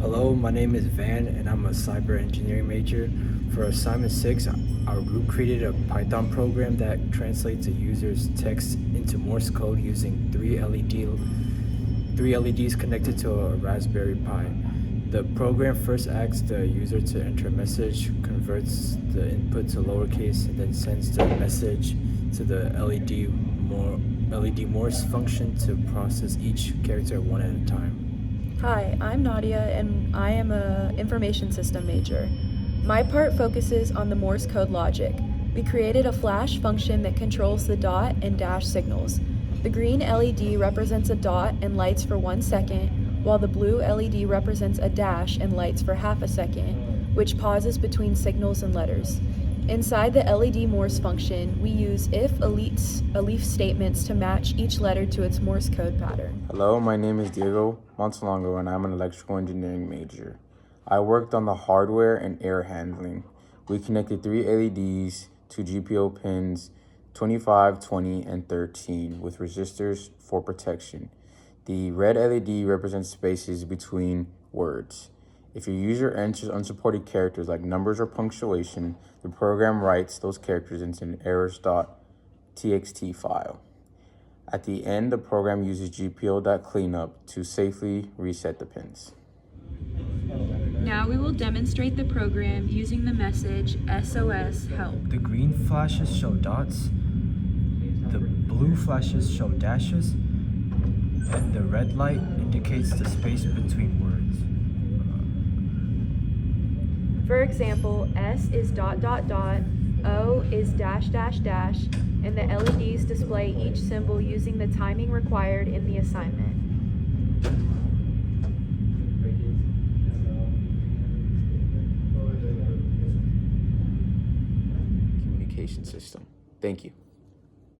Hello, my name is Van and I'm a cyber engineering major. For assignment 6, our group created a Python program that translates a user's text into Morse code using three LEDs connected to a Raspberry Pi. The program first asks the user to enter a message, converts the input to lowercase, and then sends the message to the LED Morse function to process each character one at a time. Hi, I'm Nadia and I am an information system major. My part focuses on the Morse code logic. We created a flash function that controls the dot and dash signals. The green LED represents a dot and lights for 1 second, while the blue LED represents a dash and lights for half a second, which pauses between signals and letters. Inside the LED Morse function, we use if-elif statements to match each letter to its Morse code pattern. Hello, my name is Diego Montalongo and I'm an electrical engineering major. I worked on the hardware and air handling. We connected 3 LEDs to GPO pins 25, 20, and 13 with resistors for protection. The red LED represents spaces between words. If your user enters unsupported characters like numbers or punctuation, the program writes those characters into an errors.txt file. At the end, the program uses GPO.cleanup to safely reset the pins. Now we will demonstrate the program using the message SOS help. The green flashes show dots, the blue flashes show dashes, and the red light indicates the space between words. For example, S is ... O is ... and the LEDs display each symbol using the timing required in the assignment. Communication system. Thank you.